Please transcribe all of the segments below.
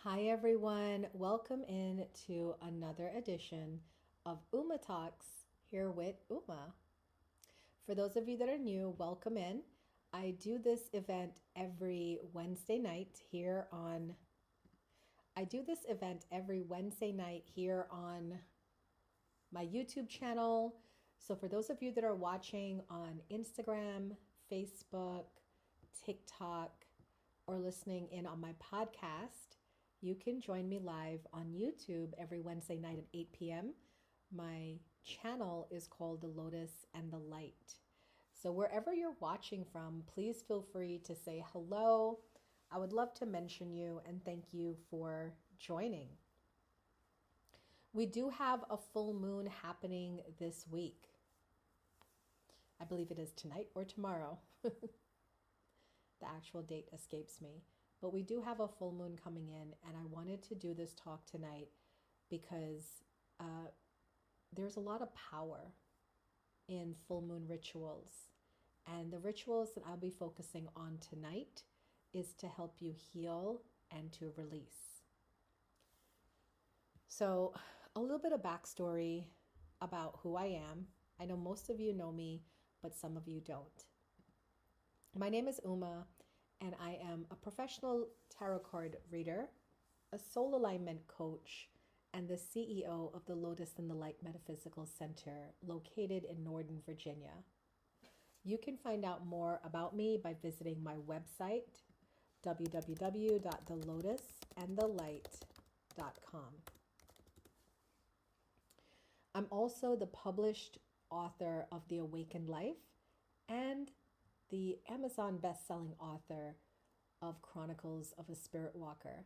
Hi, everyone. Welcome in to another edition of Uma Talks here with Uma. For those of you that are new, welcome in. I do this event every Wednesday night here on my YouTube channel. So for those of you that are watching on Instagram, Facebook, TikTok, or listening in on my podcast, you can join me live on YouTube every Wednesday night at 8 p.m. My channel is called The Lotus and the Light. So wherever you're watching from, please feel free to say hello. I would love to mention you and thank you for joining. We do have a full moon happening this week. I believe it is tonight or tomorrow. The actual date escapes me. But we do have a full moon coming in, and I wanted to do this talk tonight because there's a lot of power in full moon rituals. And the rituals that I'll be focusing on tonight is to help you heal and to release. So, a little bit of backstory about who I am. I know most of you know me, but some of you don't. My name is Uma, and I am a professional tarot card reader, a soul alignment coach, and the CEO of the Lotus and the Light Metaphysical Center located in Northern Virginia. You can find out more about me by visiting my website, www.thelotusandthelight.com. I'm also the published author of The Awakened Life and the Amazon best-selling author of Chronicles of a Spirit Walker.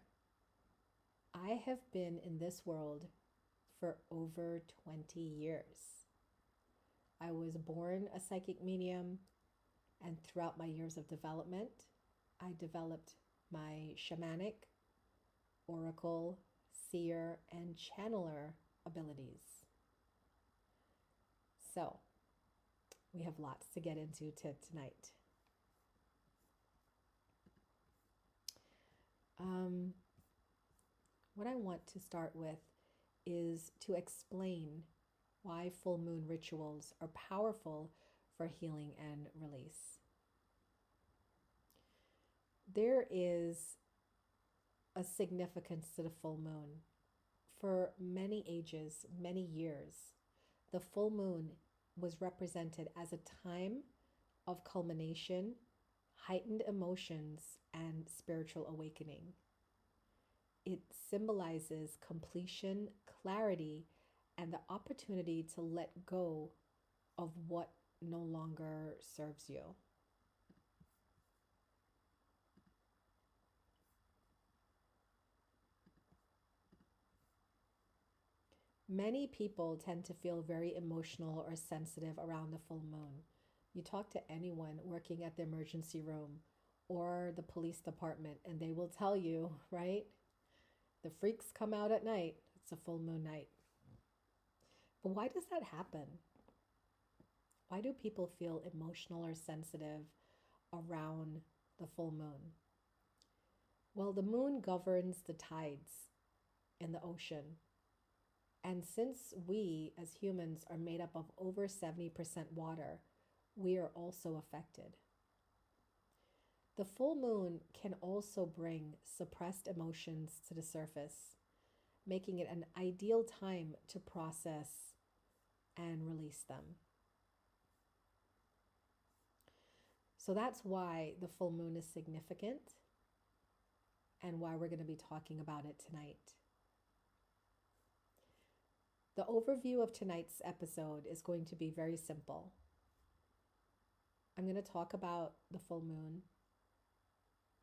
I have been in this world for over 20 years. I was born a psychic medium, and throughout my years of development, I developed my shamanic, oracle, seer, and channeler abilities. So, we have lots to get into tonight. What I want to start with is to explain why full moon rituals are powerful for healing and release. There is a significance to the full moon. For many ages, many years, the full moon was represented as a time of culmination, heightened emotions, and spiritual awakening. It symbolizes completion, clarity, and the opportunity to let go of what no longer serves you. Many people tend to feel very emotional or sensitive around the full moon. You talk to anyone working at the emergency room or the police department, and they will tell you, right? The freaks come out at night. It's a full moon night. But why does that happen? Why do people feel emotional or sensitive around the full moon? Well, the moon governs the tides in the ocean. And since we as humans are made up of over 70% water, we are also affected. The full moon can also bring suppressed emotions to the surface, making it an ideal time to process and release them. So that's why the full moon is significant and why we're going to be talking about it tonight. The overview of tonight's episode is going to be very simple. I'm going to talk about the full moon,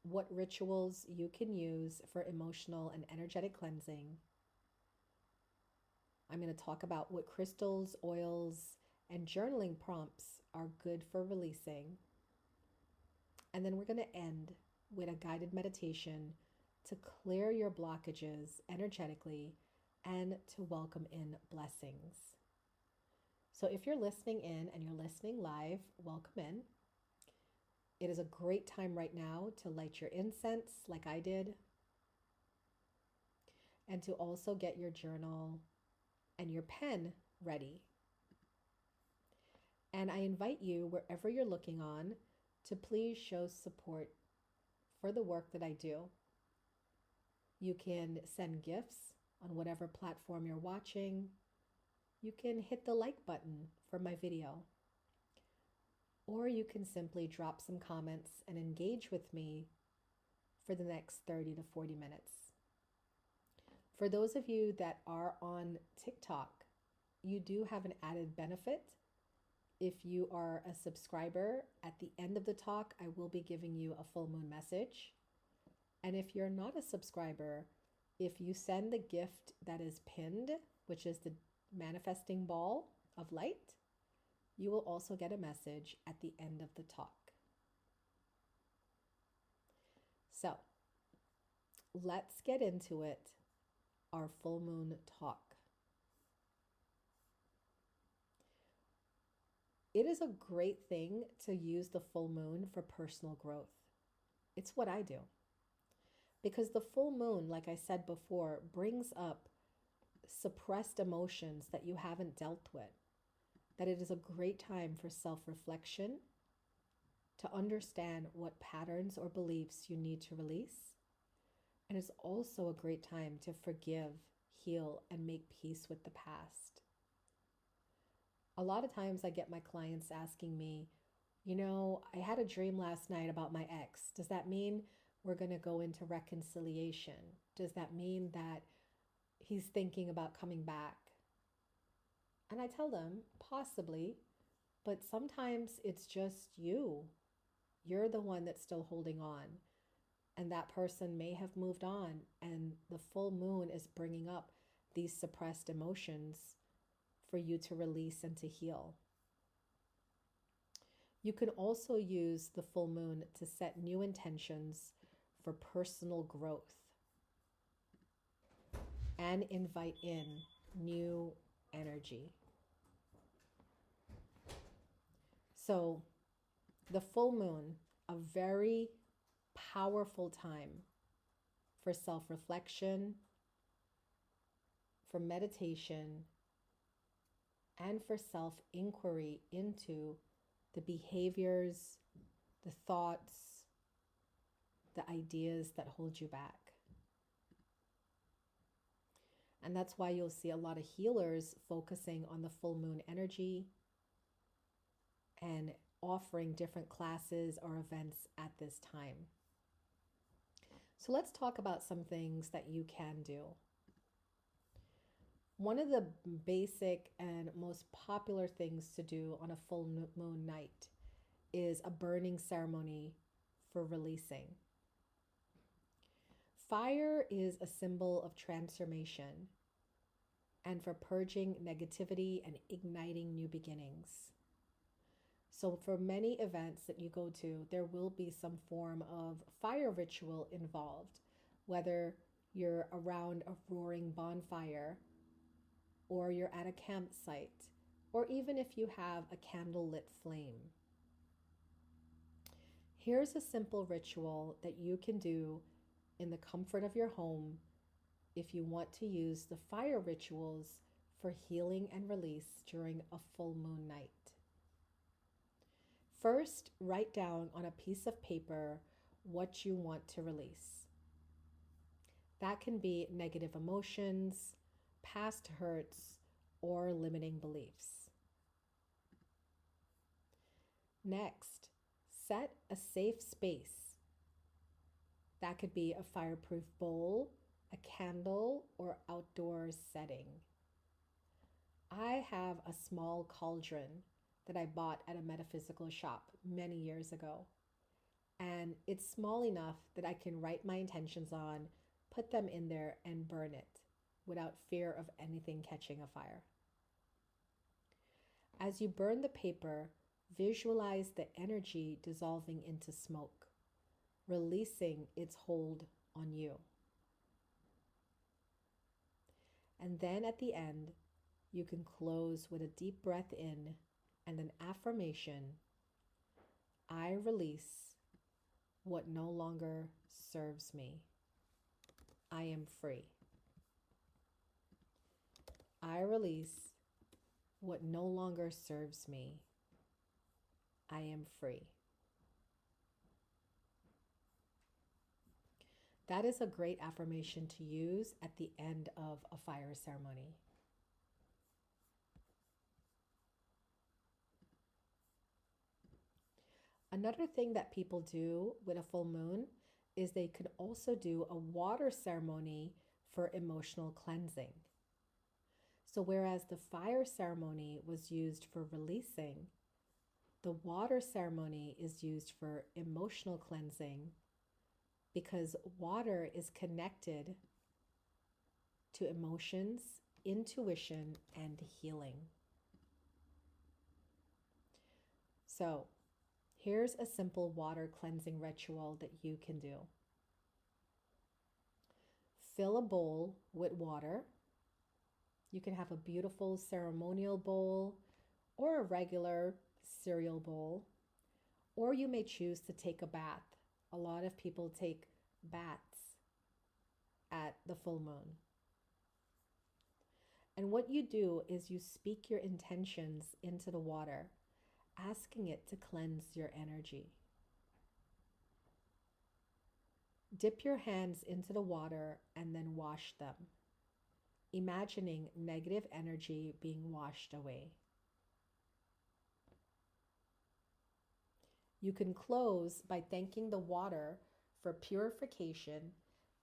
what rituals you can use for emotional and energetic cleansing. I'm going to talk about what crystals, oils, and journaling prompts are good for releasing. And then we're going to end with a guided meditation to clear your blockages energetically and to welcome in blessings. So if you're listening in and you're listening live, welcome in. It is a great time right now to light your incense like I did. and to also get your journal and your pen ready. And I invite you, wherever you're looking on, to please show support for the work that I do. You can send gifts on whatever platform you're watching. You can hit the like button for my video. Or you can simply drop some comments and engage with me for the next 30 to 40 minutes. For those of you that are on TikTok, you do have an added benefit. If you are a subscriber, at the end of the talk, I will be giving you a full moon message. And if you're not a subscriber, if you send the gift that is pinned, which is the manifesting ball of light, you will also get a message at the end of the talk. So let's get into it, our full moon talk. It is a great thing to use the full moon for personal growth. It's what I do. Because the full moon, like I said before, brings up suppressed emotions that you haven't dealt with. That it is a great time for self-reflection, to understand what patterns or beliefs you need to release. And it's also a great time to forgive, heal, and make peace with the past. A lot of times I get my clients asking me, I had a dream last night about my ex. Does that mean we're going to go into reconciliation? Does that mean that he's thinking about coming back? And I tell them, possibly, but sometimes it's just you. You're the one that's still holding on. And that person may have moved on, and the full moon is bringing up these suppressed emotions for you to release and to heal. You can also use the full moon to set new intentions for personal growth and invite in new energy. So the full moon, a very powerful time for self-reflection, for meditation, and for self-inquiry into the behaviors, the thoughts, the ideas that hold you back. And that's why you'll see a lot of healers focusing on the full moon energy and offering different classes or events at this time. So let's talk about some things that you can do. One of the basic and most popular things to do on a full moon night is a burning ceremony for releasing. Fire is a symbol of transformation and for purging negativity and igniting new beginnings. So for many events that you go to, there will be some form of fire ritual involved, whether you're around a roaring bonfire, or you're at a campsite, or even if you have a candlelit flame. Here's a simple ritual that you can do in the comfort of your home if you want to use the fire rituals for healing and release during a full moon night. First, write down on a piece of paper what you want to release. That can be negative emotions, past hurts, or limiting beliefs. Next, set a safe space. That could be a fireproof bowl, a candle, or outdoor setting. I have a small cauldron that I bought at a metaphysical shop many years ago. And it's small enough that I can write my intentions on, put them in there, and burn it without fear of anything catching a fire. As you burn the paper, visualize the energy dissolving into smoke, releasing its hold on you. And then at the end, you can close with a deep breath in and an affirmation: I release what no longer serves me. I am free. I release what no longer serves me. I am free. That is a great affirmation to use at the end of a fire ceremony. Another thing that people do with a full moon is they could also do a water ceremony for emotional cleansing. So, whereas the fire ceremony was used for releasing, the water ceremony is used for emotional cleansing because water is connected to emotions, intuition, and healing. So, here's a simple water cleansing ritual that you can do. Fill a bowl with water. You can have a beautiful ceremonial bowl or a regular cereal bowl, or you may choose to take a bath. A lot of people take baths at the full moon. And what you do is you speak your intentions into the water, asking it to cleanse your energy. Dip your hands into the water and then wash them, imagining negative energy being washed away. You can close by thanking the water for purification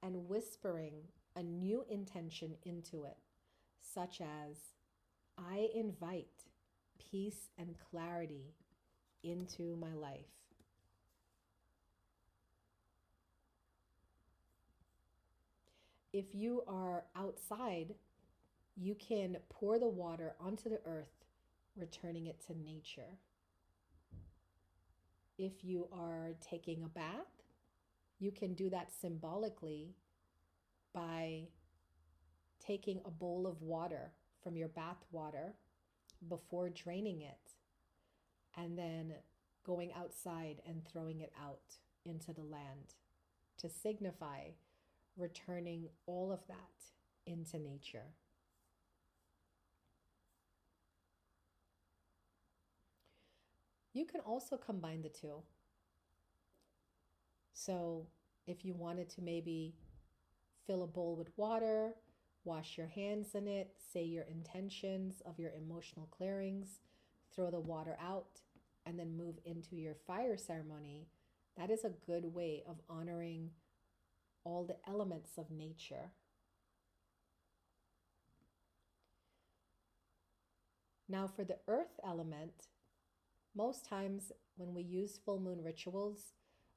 and whispering a new intention into it, such as, I invite peace and clarity into my life. If you are outside, you can pour the water onto the earth, returning it to nature. If you are taking a bath, you can do that symbolically by taking a bowl of water from your bath water before draining it, and then going outside and throwing it out into the land to signify returning all of that into nature. You can also combine the two. So if you wanted to maybe fill a bowl with water, wash your hands in it, say your intentions of your emotional clearings, throw the water out, and then move into your fire ceremony, that is a good way of honoring all the elements of nature. Now, for the earth element, most times when we use full moon rituals,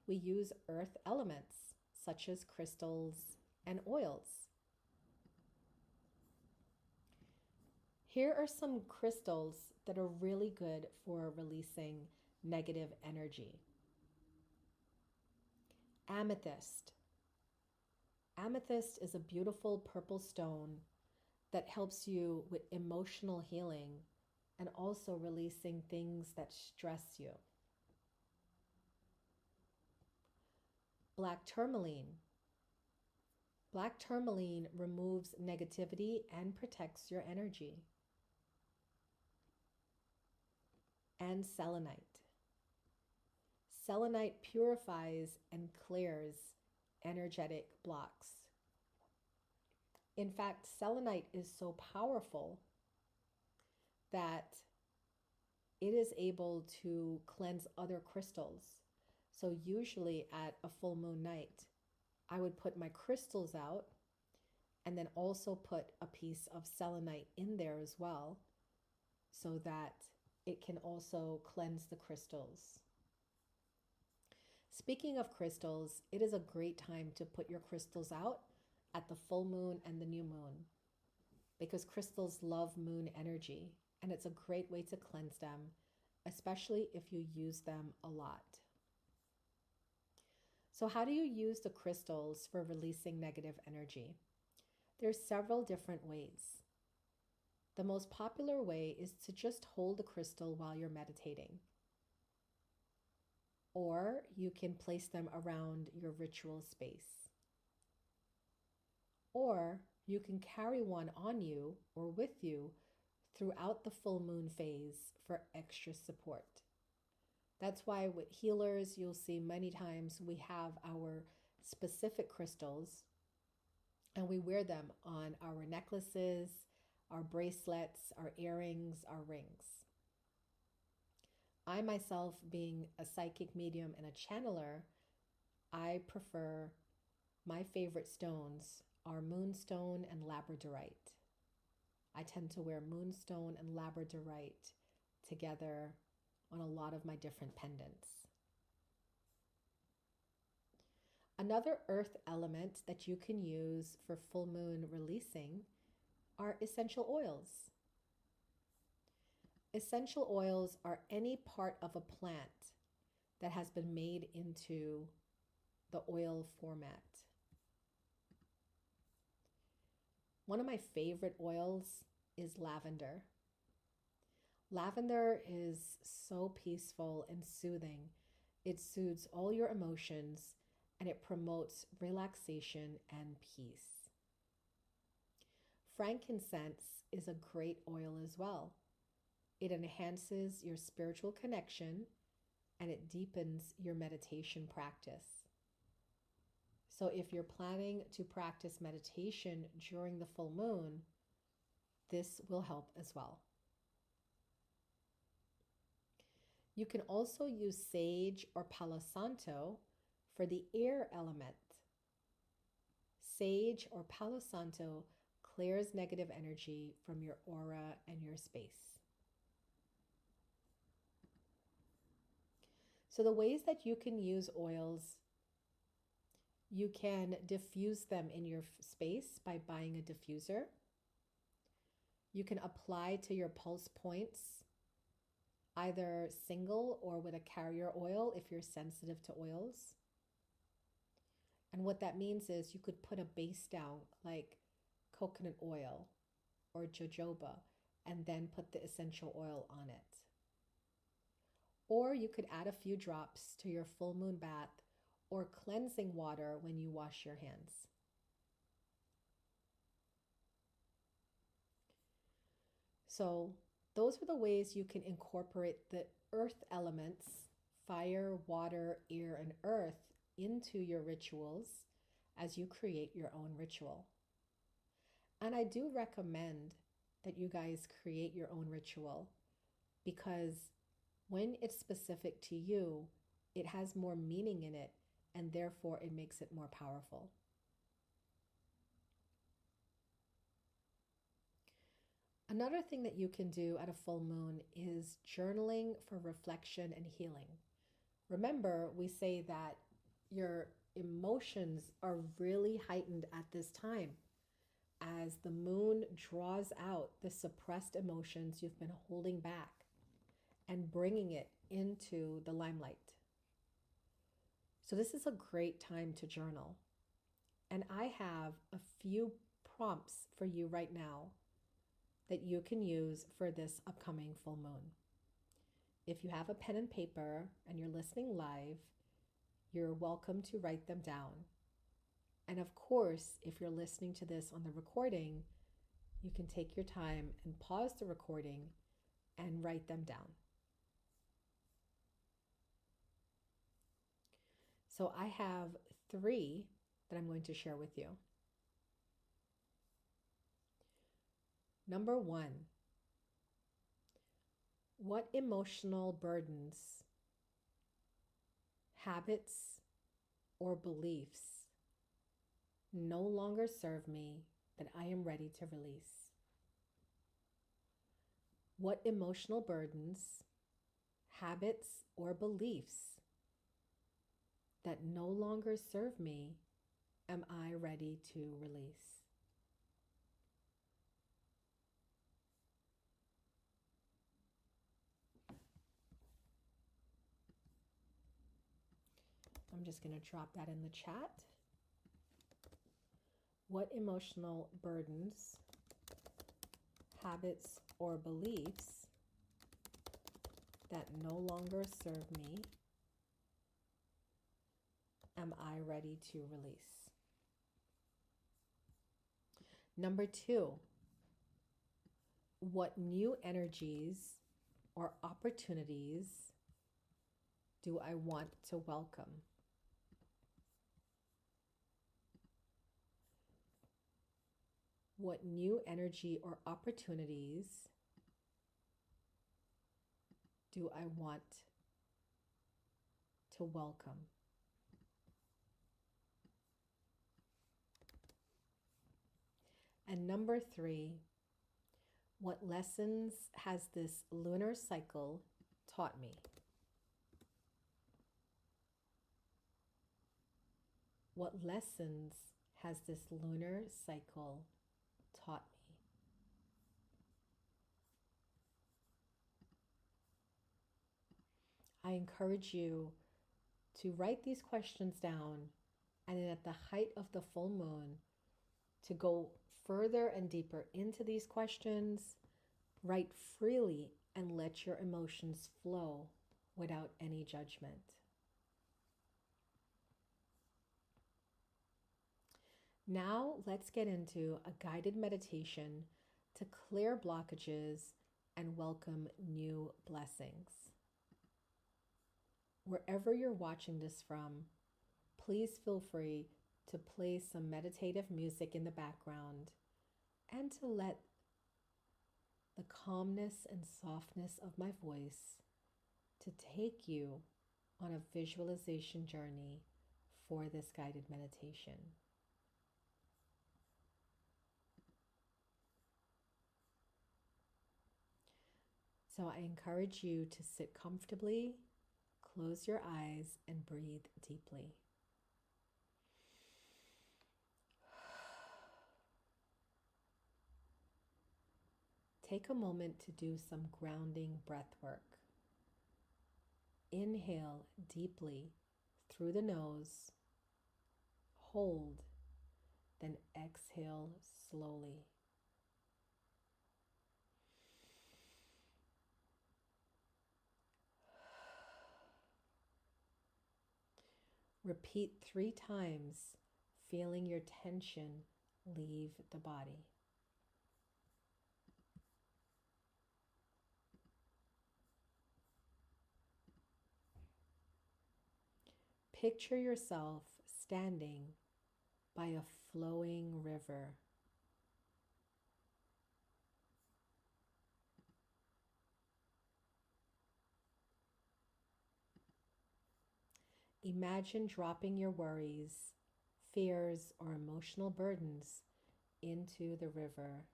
we use earth elements such as crystals and oils. Here are some crystals that are really good for releasing negative energy. Amethyst. Amethyst is a beautiful purple stone that helps you with emotional healing and also releasing things that stress you. Black tourmaline. Black tourmaline removes negativity and protects your energy. And selenite. Selenite purifies and clears energetic blocks. In fact, selenite is so powerful that it is able to cleanse other crystals. So usually at a full moon night, I would put my crystals out and then also put a piece of selenite in there as well, so that it can also cleanse the crystals. Speaking of crystals, it is a great time to put your crystals out at the full moon and the new moon, because crystals love moon energy, and it's a great way to cleanse them, especially if you use them a lot. So how do you use the crystals for releasing negative energy? There's several different ways. The most popular way is to just hold the crystal while you're meditating. Or you can place them around your ritual space. Or you can carry one on you or with you throughout the full moon phase for extra support. That's why with healers, you'll see many times we have our specific crystals and we wear them on our necklaces, our bracelets, our earrings, our rings. I myself, being a psychic medium and a channeler, I prefer, my favorite stones are moonstone and labradorite. I tend to wear moonstone and labradorite together on a lot of my different pendants. Another earth element that you can use for full moon releasing are essential oils. Essential oils are any part of a plant that has been made into the oil format. One of my favorite oils is lavender. Lavender is so peaceful and soothing. It soothes all your emotions and it promotes relaxation and peace. Frankincense is a great oil as well. It enhances your spiritual connection and it deepens your meditation practice. So if you're planning to practice meditation during the full moon, this will help as well. You can also use sage or palo santo for the air element. Sage or palo santo clears negative energy from your aura and your space. So the ways that you can use oils, you can diffuse them in your space by buying a diffuser. You can apply to your pulse points, either single or with a carrier oil if you're sensitive to oils. And what that means is you could put a base down like coconut oil or jojoba and then put the essential oil on it. Or you could add a few drops to your full moon bath or cleansing water when you wash your hands. So those are the ways you can incorporate the earth elements, fire, water, air, and earth, into your rituals as you create your own ritual. And I do recommend that you guys create your own ritual because when it's specific to you, it has more meaning in it and therefore it makes it more powerful. Another thing that you can do at a full moon is journaling for reflection and healing. Remember, we say that your emotions are really heightened at this time as the moon draws out the suppressed emotions you've been holding back and bringing it into the limelight. So this is a great time to journal. And I have a few prompts for you right now that you can use for this upcoming full moon. If you have a pen and paper and you're listening live, you're welcome to write them down. And of course, if you're listening to this on the recording, you can take your time and pause the recording and write them down. So I have 3 that I'm going to share with you. Number 1, what emotional burdens, habits, or beliefs no longer serve me that I am ready to release? What emotional burdens, habits, or beliefs that no longer serve me am I ready to release? I'm just going to drop that in the chat. What emotional burdens, habits, or beliefs that no longer serve me am I ready to release? Number two, what new energies or opportunities do I want to welcome? What new energy or opportunities do I want to welcome? And number three, what lessons has this lunar cycle taught me? What lessons has this lunar cycle taught me? I encourage you to write these questions down, and then at the height of the full moon, to go further and deeper into these questions. Write freely and let your emotions flow without any judgment. Now let's get into a guided meditation to clear blockages and welcome new blessings. Wherever you're watching this from, please feel free to play some meditative music in the background and to let the calmness and softness of my voice to take you on a visualization journey for this guided meditation. So I encourage you to sit comfortably, close your eyes, and breathe deeply. Take a moment to do some grounding breath work. Inhale deeply through the nose, hold, then exhale slowly. Repeat 3 times, feeling your tension leave the body. Picture yourself standing by a flowing river. Imagine dropping your worries, fears, or emotional burdens into the river.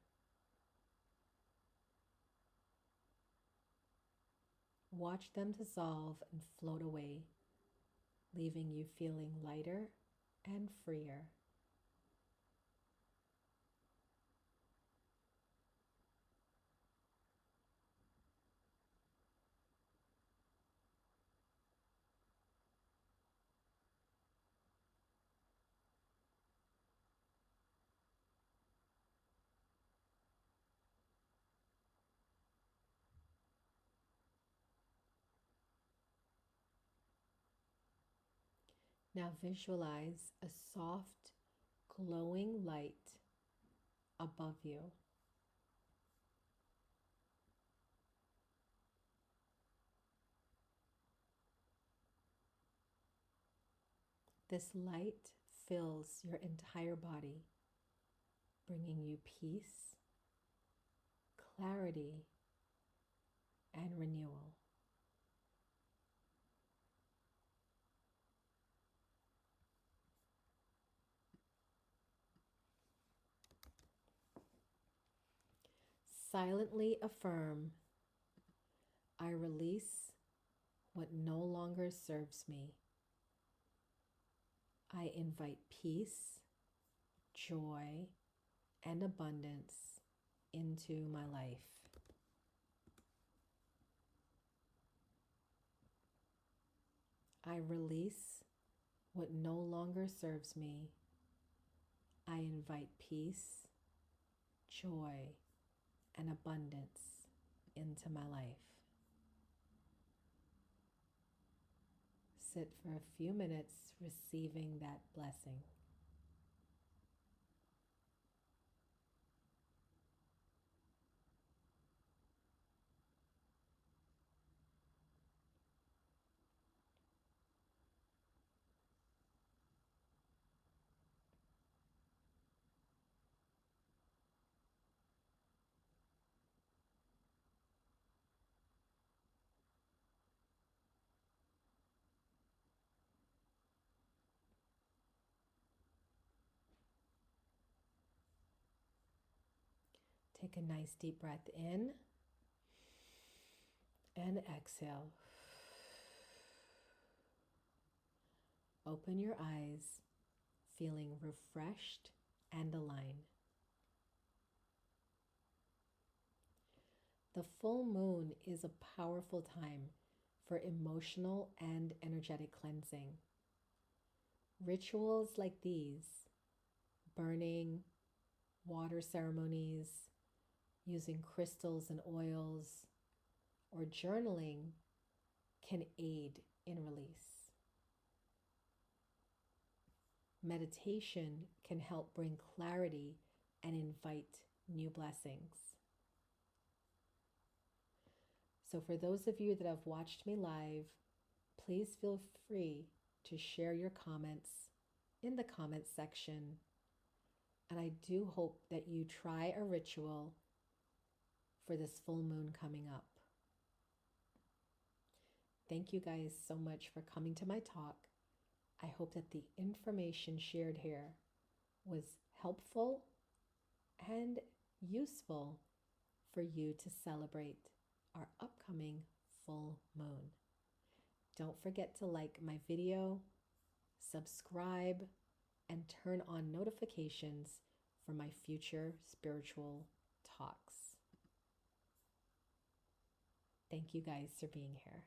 Watch them dissolve and float away, leaving you feeling lighter and freer. Now visualize a soft, glowing light above you. This light fills your entire body, bringing you peace, clarity, and renewal. Silently affirm, I release what no longer serves me. I invite peace, joy, and abundance into my life. I release what no longer serves me. I invite peace, joy, and abundance into my life. Sit for a few minutes receiving that blessing. Take a nice deep breath in and exhale. Open your eyes, feeling refreshed and aligned. The full moon is a powerful time for emotional and energetic cleansing. Rituals like these, burning, water ceremonies, using crystals and oils, or journaling can aid in release. Meditation can help bring clarity and invite new blessings. So for those of you that have watched me live, please feel free to share your comments in the comments section. And I do hope that you try a ritual for this full moon coming up. Thank you guys so much for coming to my talk. I hope that the information shared here was helpful and useful for you to celebrate our upcoming full moon. Don't forget to like my video, subscribe, and turn on notifications for my future spiritual talks. Thank you guys for being here.